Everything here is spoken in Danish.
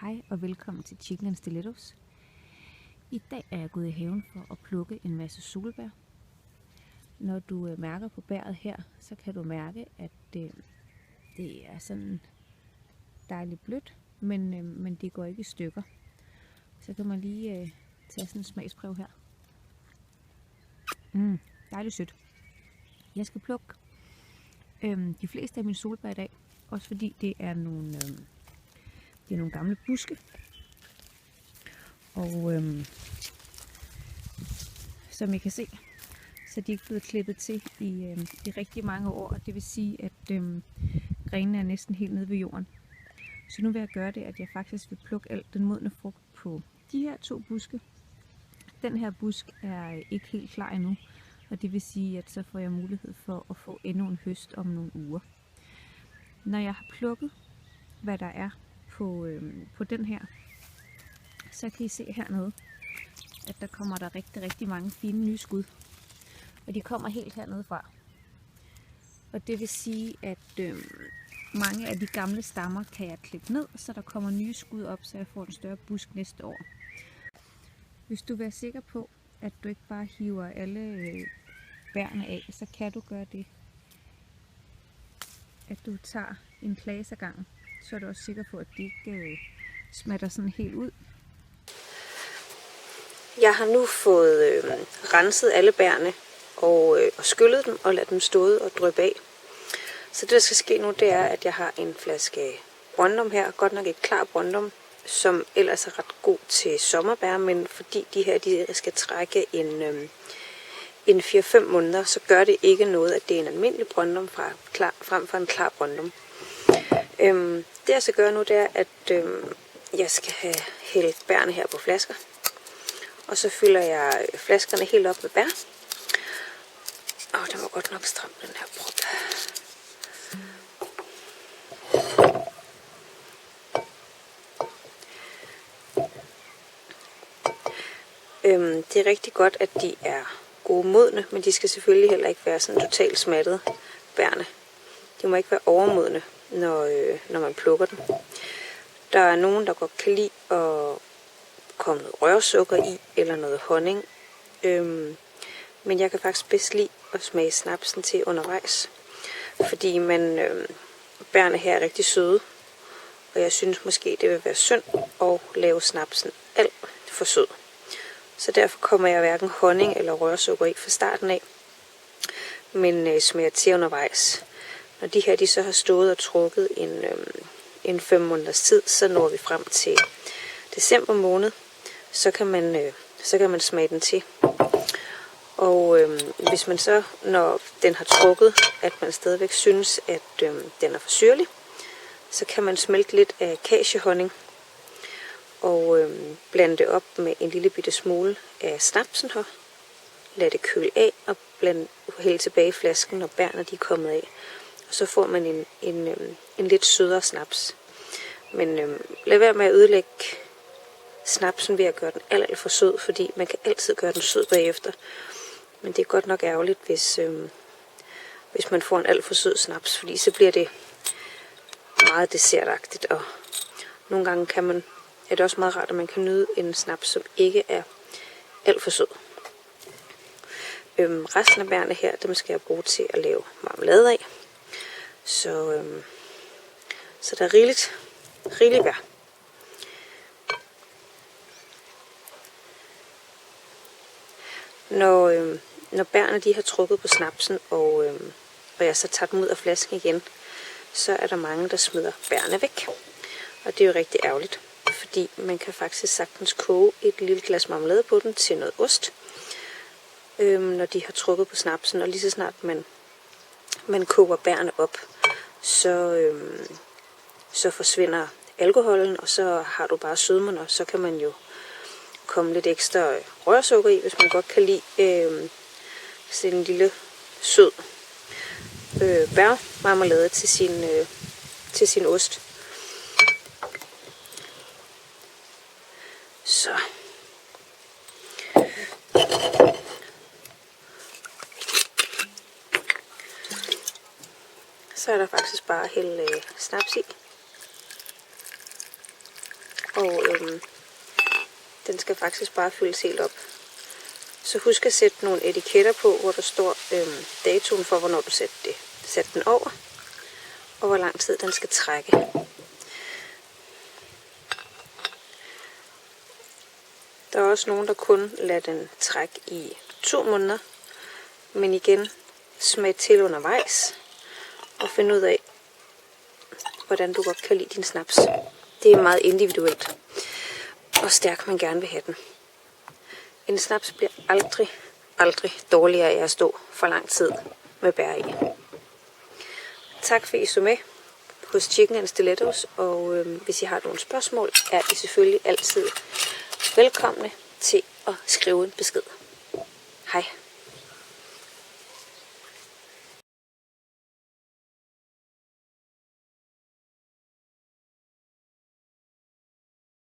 Hej og velkommen til Chicken and Stilettos. I dag er jeg gået i haven for at plukke en masse solbær. Når du mærker på bæret her, så kan du mærke, at det er sådan dejligt blødt, men det går ikke i stykker. Så kan man lige tage sådan en smagsprøve her. Dejligt sødt. Jeg skal plukke de fleste af mine solbær i dag, også fordi det er nogle gamle buske. Og som I kan se, så de er ikke blevet klippet til i rigtig mange år. Og det vil sige, at grenene er næsten helt nede ved jorden. Så nu vil jeg gøre det, at jeg faktisk vil plukke alt den modne frugt på de her to buske. Den her busk er ikke helt klar endnu, og det vil sige, at så får jeg mulighed for at få endnu en høst om nogle uger. Når jeg har plukket, hvad der er på den her, så kan I se hernede, at der kommer der rigtig mange fine nye skud. Og de kommer helt hernede fra. Og det vil sige, at mange af de gamle stammer kan jeg klippe ned, så der kommer nye skud op, så jeg får en større busk næste år. Hvis du vil være sikker på, at du ikke bare hiver alle bærene af, så kan du gøre det, at du tager en klase ad gangen. Så er du også sikker på, at de ikke smatter sådan helt ud. Jeg har nu fået renset alle bærene og skyllet dem og ladet dem stå og dryppe af. Så det, der skal ske nu, det er, at jeg har en flaske Brøndum her. Godt nok et klar Brøndum, som ellers er ret god til sommerbær, men fordi de her de skal trække en 4-5 måneder, så gør det ikke noget, at det er en almindelig Brøndum frem for en klar Brøndum. Det jeg skal gøre nu, det er, at jeg skal have hældt bærene her på flasker. Og så fylder jeg flaskerne helt op med bær. Den var godt nok stram, den her prop. Det er rigtig godt, at de er gode modne, men de skal selvfølgelig heller ikke være sådan totalt smattede, bærene. De må ikke være overmodne, når man plukker dem. Der er nogen, der godt kan lide at komme noget rørsukker i, eller noget honning. Men jeg kan faktisk bedst lide at smage snapsen til undervejs. Fordi bærene her er rigtig søde. Og jeg synes måske, det vil være synd at lave snapsen alt for sød. Så derfor kommer jeg hverken honning eller rørsukker i fra starten af. Men smager til undervejs. Når de her de så har stået og trukket en 5 måneders tid, så når vi frem til december måned. Så kan man smage den til. Og hvis man så, når den har trukket, at man stadigvæk synes, at den er for syrlig, så kan man smelte lidt af akaciehonning og blande det op med en lille bitte smule af snapsen her. Lad det køle af og hælde tilbage i flasken, når bærene de er kommet af. Og så får man en lidt sødere snaps. Men lad være med at ødelægge snapsen ved at gøre den alt for sød, fordi man kan altid gøre den sød bagefter. Men det er godt nok ærgerligt, hvis man får en alt for sød snaps, fordi så bliver det meget dessertagtigt. Og nogle gange er det også meget rart, at man kan nyde en snaps, som ikke er alt for sød. Resten af bærene her, dem skal jeg bruge til at lave marmelade af. Så der er rigeligt bær. Når bærene de har trukket på snapsen, og jeg så tager dem ud af flasken igen, så er der mange, der smider bærene væk. Og det er jo rigtig ærgerligt, fordi man kan faktisk sagtens koge et lille glas marmelade på den til noget ost, når de har trukket på snapsen. Og lige så snart man koger bærene op, så forsvinder alkoholen, og så har du bare sødmen, og så kan man jo komme lidt ekstra rørsukker i, hvis man godt kan lide sådan en lille sød bærmarmelade til sin ost. Så er der faktisk bare at hælde snaps i. og den skal faktisk bare fyldes helt op. Så husk at sætte nogle etiketter på, hvor der står datoen for, hvornår du sætter den over, og hvor lang tid den skal trække. Der er også nogen, der kun lader den trække i 2 måneder, men igen, smag til undervejs, og find ud af, hvordan du godt kan lide din snaps. Det er meget individuelt, og stærk man gerne vil have den. En snaps bliver aldrig dårligere af at stå for lang tid med bær i. Tak for I så med hos Chicken and Stilettos, og hvis I har nogle spørgsmål, er I selvfølgelig altid velkomne til at skrive en besked. Hej.